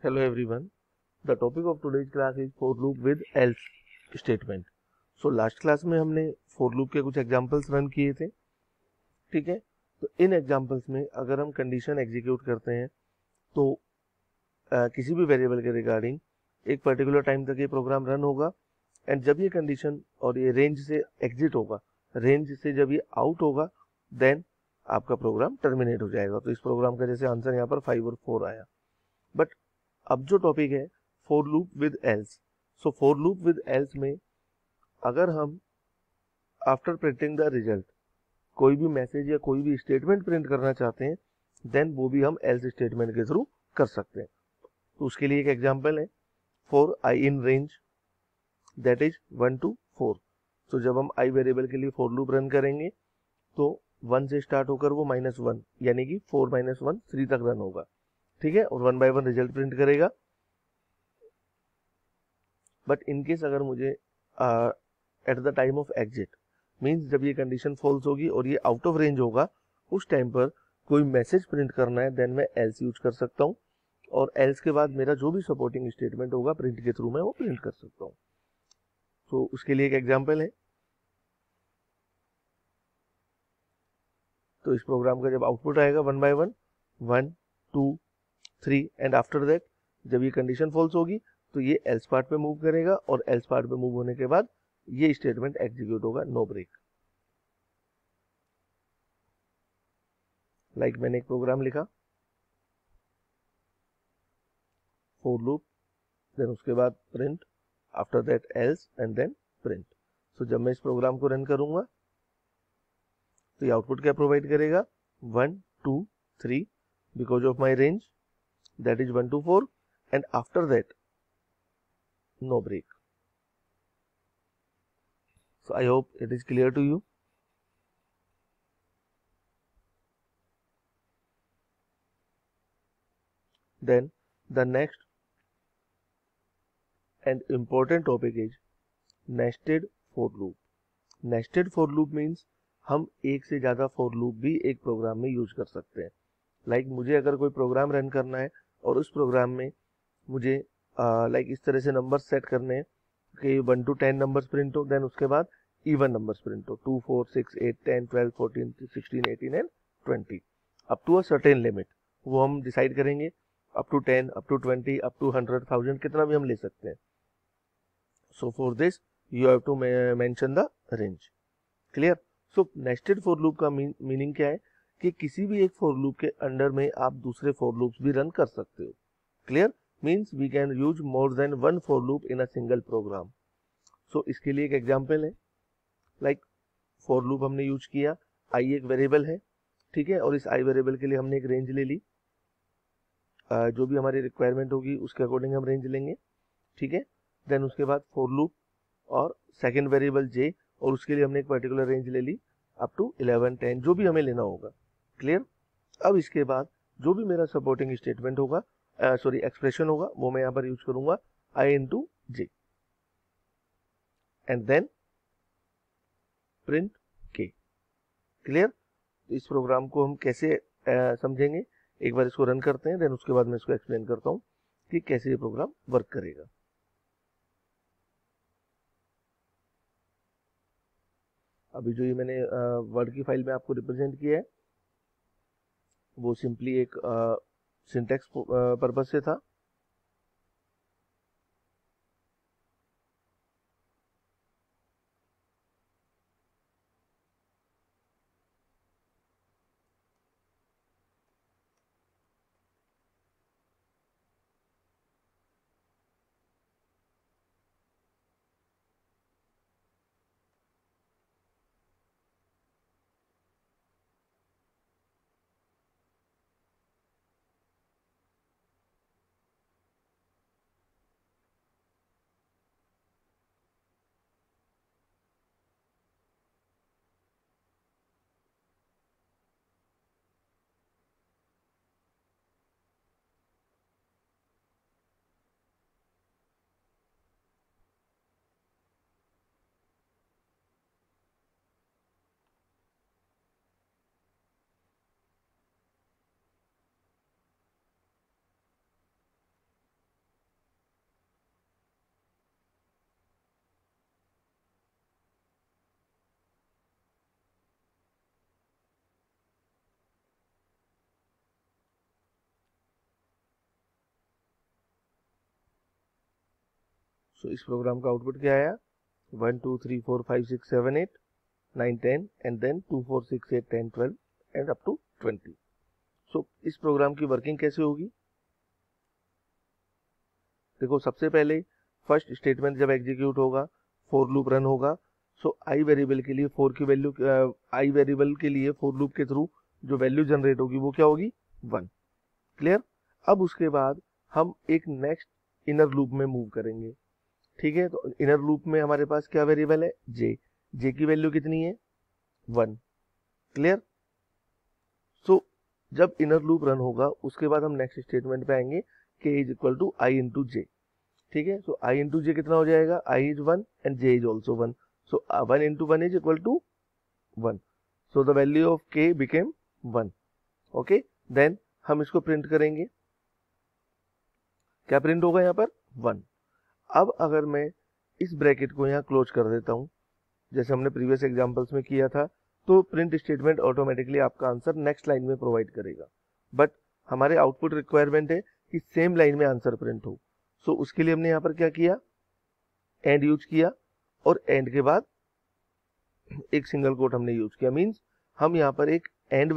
Hello everyone. The topic of today's class is for loop with else statement. So last class में हमने for loop के कुछ examples run किए थे, ठीक है। तो इन एग्जांपल्स में अगर हम कंडीशन एग्जीक्यूट करते हैं तो किसी भी वेरिएबल के रिगार्डिंग एक पर्टिकुलर टाइम तक ये प्रोग्राम रन होगा एंड जब ये कंडीशन और ये रेंज से एग्जिट होगा, रेंज से जब ये आउट होगा देन आपका प्रोग्राम टर्मिनेट हो जाएगा। तो इस प्रोग्राम का जैसे आंसर यहाँ पर 5 और 4 आया। बट अब जो टॉपिक है for loop with else, so for loop with else में अगर हम आफ्टर प्रिंटिंग द रिजल्ट कोई भी मैसेज या कोई भी स्टेटमेंट प्रिंट करना चाहते हैं देन वो भी हम एल्स स्टेटमेंट के थ्रू कर सकते हैं। तो उसके लिए एक एग्जांपल है for I in range that is 1 to 4। तो जब हम आई वेरिएबल के लिए फॉर लूप रन करेंगे तो 1 से स्टार्ट होकर वो -1 यानी कि 4 - 1 3 तक रन होगा, ठीक है, और 1 by 1 रिजल्ट प्रिंट करेगा। बट इनकेस अगर मुझे at the time of exit means जब ये कंडीशन फॉल्स होगी और ये आउट ऑफ रेंज होगा उस टाइम पर कोई मैसेज प्रिंट करना है देन मैं एल्स यूज कर सकता हूँ और एल्स के बाद मेरा जो भी सपोर्टिंग स्टेटमेंट होगा प्रिंट के थ्रू मैं वो प्रिंट कर सकता हूँ। तो उसके लिए एक एग्जांपल है। तो इस प्रोग्राम का जब आउटपुट आएगा 1 by 1 1 2 3 एंड आफ्टर दैट जब ये कंडीशन फॉल्स होगी तो ये एल्स पार्ट पे मूव करेगा और एल्स पार्ट पे मूव होने के बाद ये स्टेटमेंट एग्जीक्यूट होगा, नो ब्रेक। लाइक मैंने एक प्रोग्राम लिखा फॉर लूप, देन उसके बाद print, after that else and then print. So जब मैं इस प्रोग्राम को रन करूंगा तो ये आउटपुट क्या प्रोवाइड करेगा 1 2 3 because of my range that is 1 to 4 and after that no break. So I hope it is clear to you. Then the next and important topic is nested for loop. Nested for loop means हम एक से ज़्यादा for loop भी एक programme में use कर सकते हैं। लाइक मुझे अगर कोई प्रोग्राम रन करना है और उस प्रोग्राम में मुझे लाइक इस तरह से नंबर सेट करने हैं कि 1 to 10 नंबर्स प्रिंट हो, देन उसके बाद इवन नंबर्स प्रिंट हो 2 4 6 8 10 12 14 16 18 and 20 up to a certain limit. वो हम डिसाइड करेंगे up to 10 up to 20 up to 100,000 कितना भी हम ले सकते हैं। So for this you have to mention the range. Clear. So nested for loop का मीनिंग क्या है कि किसी भी एक फॉर लूप के अंडर में आप दूसरे फॉर लूप्स भी रन कर सकते हो। Clear means we can use more than one for loop in a single program. So इसके लिए एक एग्जांपल है लाइक फॉर लूप हमने यूज किया, आई एक वेरिएबल है, ठीक है, और इस आई वेरिएबल के लिए हमने एक रेंज ले ली, जो भी हमारी रिक्वायरमेंट होगी उसके अकॉर्डिंग हम रेंज लेंगे, ठीक है। देन उसके बाद फॉर लूप और सेकंड वेरिएबल जे और उसके लिए हमने एक पर्टिकुलर रेंज ले ली अप टू 11 10 जो भी हमें लेना होगा। क्लियर। अब इसके बाद जो भी मेरा सपोर्टिंग स्टेटमेंट होगा सॉरी एक्सप्रेशन होगा वो मैं यहाँ पर यूज करूंगा I into J and then print के। क्लियर। इस प्रोग्राम को हम कैसे समझेंगे, एक बार इसको रन करते हैं देन उसके बाद मैं इसको एक्सप्लेन करता हूँ कि कैसे ये प्रोग्राम वर्क करेगा। अभी जो ये मैंने वर्ड की फाइल में आपको रिप्रेजेंट किया है वो सिंपली एक सिंटैक्स पर्पस से था। सो इस प्रोग्राम का आउटपुट क्या आया, 1 2 3 4 5 6 7 8 9 10 and then 2 4 6 8 10 12 and up to 20। So इस प्रोग्राम की वर्किंग कैसे होगी, देखो सबसे पहले फर्स्ट स्टेटमेंट जब एग्जीक्यूट होगा, फॉर लूप रन होगा। सो आई वेरिएबल के लिए फॉर की वैल्यू, आई वेरिएबल के लिए फॉर लूप के थ्रू जो वैल्यू जनरेट होगी वो क्या होगी, 1। क्लियर। अब उसके बाद हम एक नेक्स्ट इनर लूप में मूव करेंगे, ठीक है। तो इनर लूप में हमारे पास क्या वेरिएबल है, जे की वैल्यू कितनी है, 1। क्लियर। सो जब इनर लूप रन होगा उसके बाद हम नेक्स्ट स्टेटमेंट पे आएंगे, k is equal to I into J, ठीक है। सो आई इंटू जे कितना हो जाएगा, I is 1 and J is also 1, so 1 into 1 is equal to 1, so the value of k became 1। Okay, then हम इसको print करेंगे, क्या print होगा यहाँ पर, 1। अब अगर मैं इस ब्रैकेट को यहाँ क्लोज कर देता हूँ जैसे हमने प्रीवियस एग्जांपल्स में किया था, तो प्रिंट स्टेटमेंट ऑटोमेटिकली आपका आंसर नेक्स्ट लाइन में प्रोवाइड करेगा। बट हमारे आउटपुट रिक्वायरमेंट है कि सेम लाइन में आंसर प्रिंट हो। सो उसके लिए हमने यहाँ पर क्या किया, एंड यूज किया, और एंड के बाद एक सिंगल कोट हमने यूज किया। मींस हम यहाँ पर एक एंड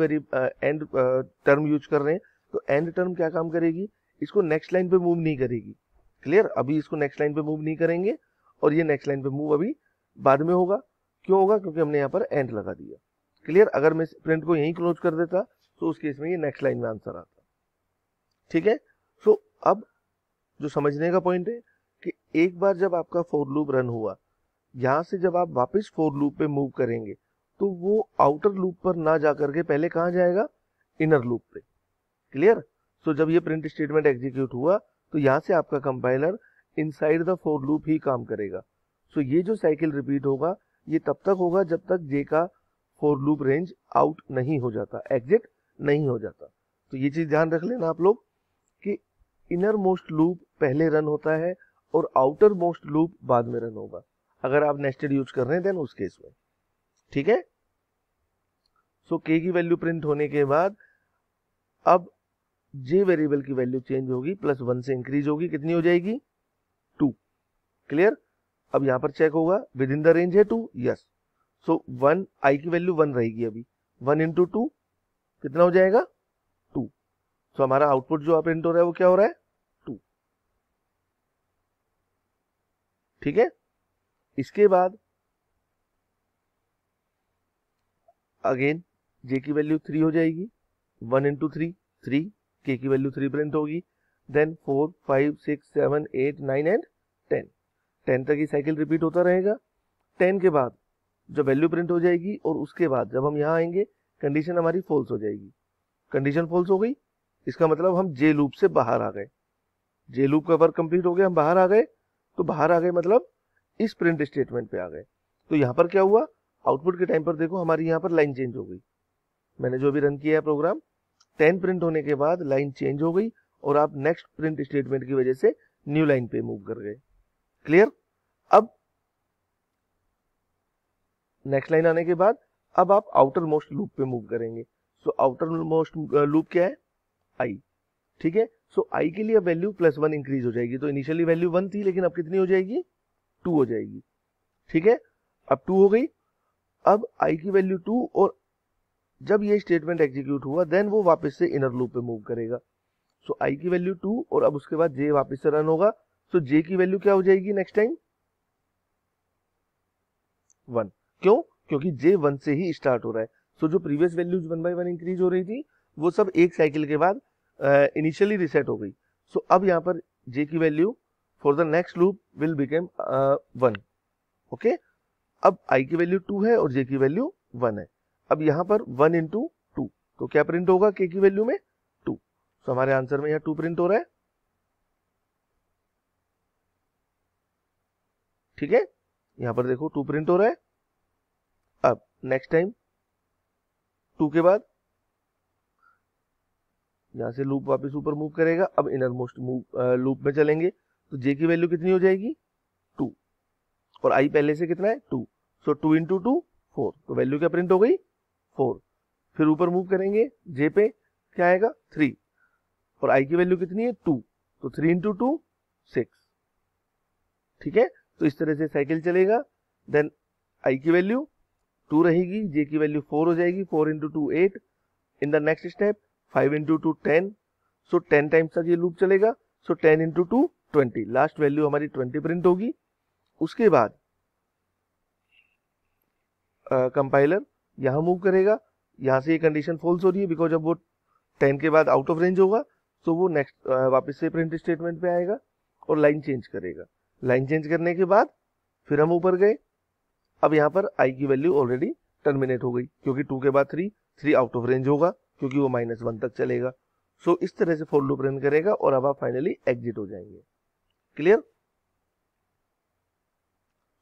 टर्म यूज कर रहे हैं, तो एंड टर्म क्या काम करेगी, इसको नेक्स्ट लाइन पे मूव नहीं करेगी। क्लियर। अभी इसको नेक्स्ट लाइन पे मूव नहीं करेंगे और ये नेक्स्ट लाइन पे मूव अभी बाद में होगा। क्यों होगा, क्योंकि हमने यहाँ पर एंड लगा दिया। क्लियर। अगर मैं प्रिंट को यहीं क्लोज कर देता तो उस केस में ये नेक्स्ट लाइन में आंसर आता, ठीक है। सो अब जो समझने का पॉइंट है कि एक बार जब आपका फॉर लूप रन हुआ, यहां से जब आप वापस फॉर लूप पे मूव करेंगे तो वो आउटर लूप पर ना जाकर के पहले कहां जाएगा, इनर लूप पे। क्लियर। सो जब ये प्रिंट स्टेटमेंट एग्जीक्यूट हुआ तो यहां से आपका compiler inside the for loop ही काम करेगा। सो ये जो साइकिल रिपीट होगा ये तब तक होगा जब तक जे का फॉर लूप रेंज आउट नहीं हो जाता, एग्जिट नहीं हो जाता। तो ये चीज ध्यान रख लेना आप लोग कि इनर मोस्ट लूप पहले रन होता है और आउटर मोस्ट लूप बाद में रन होगा, अगर आप नेस्टेड यूज कर रहे हैं देन उस केस में, ठीक है। सो k की वैल्यू प्रिंट होने के बाद अब j वेरिएबल की वैल्यू चेंज होगी, +1 से इंक्रीज होगी, कितनी हो जाएगी, 2। क्लियर। अब यहां पर चेक होगा विद इन द रेंज है 2, यस। सो 1 i की वैल्यू 1 रहेगी, अभी 1 इंटू 2 कितना हो जाएगा, 2। सो हमारा आउटपुट जो प्रिंट हो रहा है वो क्या हो रहा है, 2। ठीक है। इसके बाद अगेन j की वैल्यू 3 हो जाएगी, 1 इंटू 3 3, k की वैल्यू 3 प्रिंट होगी, देन 4 5 6 7 8 9 एंड 10 तक ये साइकिल रिपीट होता रहेगा। 10 के बाद जब वैल्यू प्रिंट हो जाएगी और उसके बाद जब हम यहाँ आएंगे कंडीशन हमारी फॉल्स हो जाएगी। कंडीशन फॉल्स हो गई, इसका मतलब हम जे लूप से बाहर आ गए, जे लूप का वर्क कंप्लीट हो गया, हम बाहर आ गए। तो बाहर आ गए मतलब इस प्रिंट स्टेटमेंट पे आ गए। तो यहाँ पर क्या हुआ, आउटपुट के टाइम पर देखो हमारी यहाँ पर लाइन चेंज हो गई। मैंने जो अभी रन किया है प्रोग्राम, 10 प्रिंट होने के बाद लाइन चेंज हो गई और आप नेक्स्ट प्रिंट स्टेटमेंट की वजह से न्यू लाइन पे मूव कर गए। क्लियर। अब नेक्स्ट लाइन आने के बाद अब आप आउटर मोस्ट लूप पे मूव करेंगे। सो आउटर मोस्ट लूप क्या है, आई, ठीक है। सो आई के लिए वैल्यू +1 इंक्रीज हो जाएगी। तो इनिशियली वैल्यू 1 थी लेकिन अब कितनी हो जाएगी, 2 हो जाएगी, ठीक है। अब 2 हो गई, अब आई की वैल्यू 2, और जब ये स्टेटमेंट एग्जीक्यूट हुआ देन वो वापस से इनर लूप पे मूव करेगा। सो आई की वैल्यू 2 और अब उसके बाद जे वापस से रन होगा। सो जे की वैल्यू क्या हो जाएगी नेक्स्ट टाइम, 1। क्यों, क्योंकि जे 1 से ही स्टार्ट हो रहा है। सो जो प्रीवियस वैल्यूज 1 बाय 1 इंक्रीज हो रही थी वो सब एक साइकिल के बाद इनिशियली रिसेट हो गई। सो अब यहाँ पर जे की value for the next loop will become 1। Okay. अब आई की वैल्यू 2 है और जे की वैल्यू 1 है। अब यहाँ पर 1 इंटू 2, तो क्या प्रिंट होगा के की वैल्यू में, 2। तो हमारे आंसर में यहाँ 2 प्रिंट हो रहा है, ठीक है। यहाँ पर देखो 2 प्रिंट हो रहा है। अब नेक्स्ट टाइम 2 के बाद यहां से लूप वापस ऊपर मूव करेगा। अब इनर मोस्ट लूप में चलेंगे तो जे की वैल्यू कितनी हो जाएगी, 2, और आई पहले से कितना है, 2। सो 2 इंटू 2 4, तो वैल्यू क्या प्रिंट हो गई, 4। फिर ऊपर मूव करेंगे जे पे, क्या आएगा, 3, और आई की वैल्यू कितनी है, 2, तो 3 इंटू 2 6, ठीक है, तो इस तरह से साइकिल चलेगा। देन आई की वैल्यू 2 रहेगी, जे की वैल्यू 4 हो जाएगी, 4 into 2 8। In the next step 5 into 2 10, so 10 times तक ये लूप चलेगा, सो 10 इंटू 2 20, लास्ट वैल्यू हमारी 20 प्रिंट होगी। उसके बाद कंपाइलर यहाँ मूव करेगा, यहाँ से ये कंडीशन फॉल्स हो रही है बिकॉज अब वो 10 के बाद आउट ऑफ रेंज होगा, तो वो नेक्स्ट वापस से प्रिंट स्टेटमेंट पे आएगा और लाइन चेंज करेगा। लाइन चेंज करने के बाद फिर हम ऊपर गए, अब यहाँ पर आई की वैल्यू ऑलरेडी टर्मिनेट हो गई क्योंकि 2 के बाद 3 आउट ऑफ रेंज होगा क्योंकि वो -1 तक चलेगा। सो इस तरह से फॉर लूप रन करेगा और अब आप फाइनली एग्जिट हो जाएंगे। क्लियर?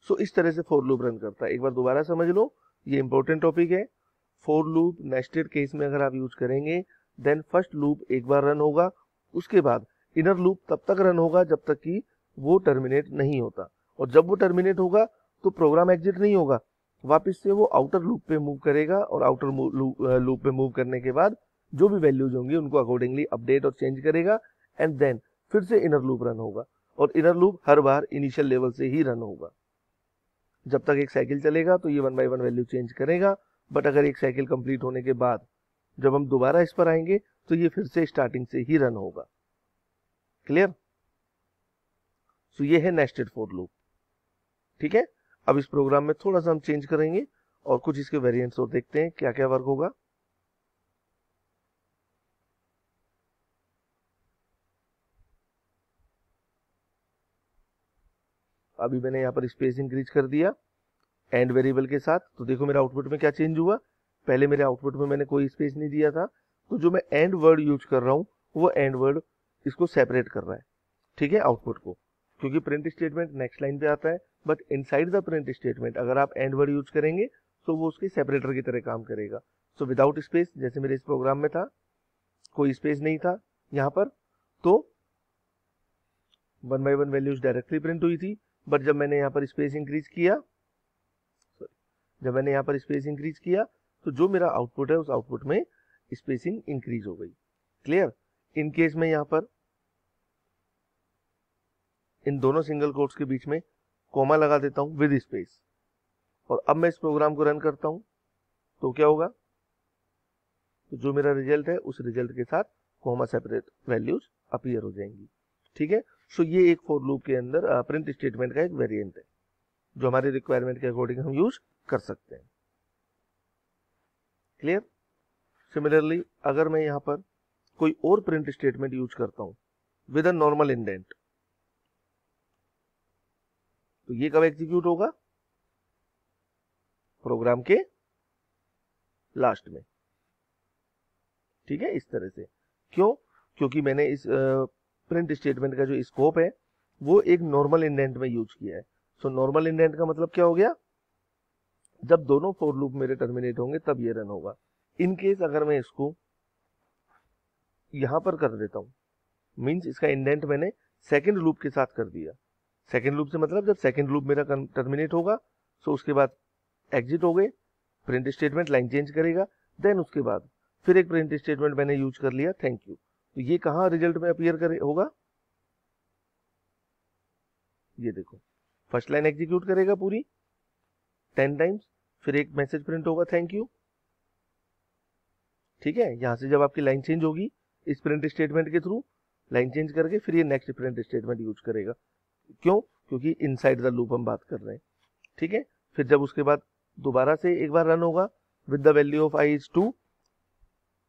सो इस तरह से फॉर लूप रन करता है। एक बार दोबारा समझ लो, ये इंपॉर्टेंट टॉपिक है। फॉर लूप नेस्टेड केस में अगर आप यूज करेंगे देन फर्स्ट लूप एक बार रन होगा, उसके बाद इनर लूप तब तक रन होगा जब तक कि वो टर्मिनेट नहीं होता, और जब वो टर्मिनेट होगा तो प्रोग्राम एग्जिट नहीं होगा, वापस से वो आउटर लूप पे मूव करेगा और आउटर लूप पे मूव करने के बाद जो भी वैल्यूज होंगी उनको अकॉर्डिंगली अपडेट और चेंज करेगा एंड देन फिर से इनर लूप रन होगा। और इनर लूप हर बार इनिशियल लेवल से ही रन होगा। जब तक एक साइकिल चलेगा तो ये 1 बाय 1 वैल्यू चेंज करेगा, बट अगर एक साइकिल कंप्लीट होने के बाद जब हम दोबारा इस पर आएंगे तो ये फिर से स्टार्टिंग से ही रन होगा। क्लियर? सो ये है नेस्टेड फॉर लूप। ठीक है, अब इस प्रोग्राम में थोड़ा सा हम चेंज करेंगे और कुछ इसके वेरिएंट्स और देखते हैं क्या क्या वर्क होगा। अभी मैंने यहाँ पर स्पेस इंक्रीज कर दिया एंड वेरिएबल के साथ, तो देखो मेरे आउटपुट में क्या चेंज हुआ। पहले मेरे आउटपुट में मैंने कोई स्पेस नहीं दिया था, तो जो मैं एंड वर्ड यूज कर रहा हूँ वो एंड वर्ड इसको सेपरेट कर रहा है। ठीक है, आउटपुट को, क्योंकि प्रिंट स्टेटमेंट नेक्स्ट लाइन पे आता है, but inside the print statement अगर आप एंड वर्ड यूज करेंगे तो वो उसके सेपरेटर की तरह काम करेगा। सो विदाउट स्पेस, जैसे मेरे इस प्रोग्राम में था, कोई स्पेस नहीं था यहाँ पर, तो 1 बाय 1 वैल्यूज डायरेक्टली प्रिंट हुई थी। बट जब मैंने यहाँ पर स्पेस इंक्रीज किया, तो जो मेरा आउटपुट है उस आउटपुट में स्पेसिंग इंक्रीज हो गई। क्लियर? इन केस में यहाँ पर इन दोनों सिंगल कोट्स के बीच में कॉमा लगा देता हूं विद स्पेस, और अब मैं इस प्रोग्राम को रन करता हूं तो क्या होगा, तो जो मेरा रिजल्ट है उस रिजल्ट के साथ कॉमा सेपरेट वैल्यूज अपीयर हो जाएंगी। ठीक है, सो ये एक फॉर लूप के अंदर प्रिंट स्टेटमेंट का एक वेरिएंट है जो हमारे रिक्वायरमेंट के अकॉर्डिंग हम यूज कर सकते हैं। क्लियर? सिमिलरली अगर मैं यहाँ पर कोई और प्रिंट स्टेटमेंट यूज करता हूं विद अ नॉर्मल इंडेंट, तो ये कब एग्जीक्यूट होगा? प्रोग्राम के लास्ट में। ठीक है, इस तरह से। क्यों? क्योंकि मैंने इस प्रिंट स्टेटमेंट का जो स्कोप है वो एक नॉर्मल इंडेंट में यूज किया है। सो नॉर्मल इंडेंट का मतलब क्या हो गया, जब दोनों फॉर लूप मेरे टर्मिनेट होंगे तब ये रन होगा। इन केस अगर मैं इसको यहां पर कर देता हूं, मींस इसका इंडेंट मैंने सेकंड लूप के साथ कर दिया। सेकंड लूप से मतलब जब सेकंड लूप मेरा टर्मिनेट होगा, सो उसके बाद एग्जिट हो गए, प्रिंट स्टेटमेंट लाइन चेंज करेगा, देन उसके बाद फिर एक प्रिंट स्टेटमेंट मैंने यूज कर लिया थैंक यू, तो ये कहां रिजल्ट में अपीयर करे होगा, ये देखो फर्स्ट लाइन एग्जीक्यूट करेगा पूरी 10 टाइम्स, फिर एक मैसेज प्रिंट होगा थैंक यू। ठीक है, यहां से जब आपकी लाइन चेंज होगी इस प्रिंट स्टेटमेंट के थ्रू, लाइन चेंज करके फिर ये नेक्स्ट प्रिंट स्टेटमेंट यूज करेगा। क्यों? क्योंकि इनसाइड द लूप हम बात कर रहे हैं। ठीक है, फिर जब उसके बाद दोबारा से एक बार रन होगा with the value of i is 2,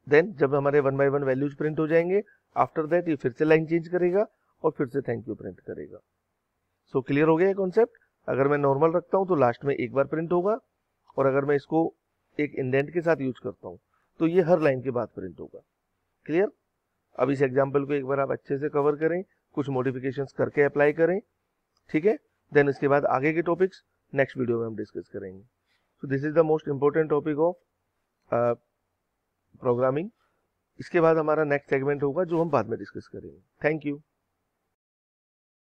then जब हमारे 1 बाय 1 वैल्यूज प्रिंट हो जाएंगे, आफ्टर दैट ये फिर से लाइन चेंज करेगा और फिर से थैंक यू प्रिंट करेगा। सो क्लियर हो गया ये कॉन्सेप्ट? अगर मैं नॉर्मल रखता हूं तो लास्ट में एक बार प्रिंट होगा, और अगर मैं इसको एक इंडेंट के साथ यूज करता हूं तो ये हर लाइन के बाद प्रिंट होगा। क्लियर? अब इस एग्जाम्पल को एक बार आप अच्छे से कवर करें, कुछ मॉडिफिकेशंस करके अप्लाई करें। ठीक है, देन इसके बाद आगे के टॉपिक्स नेक्स्ट वीडियो में हम डिस्कस करेंगे। So this is the most important topic of programming. इसके बाद हमारा नेक्स्ट सेगमेंट होगा जो हम बाद में डिस्कस करेंगे। Thank you.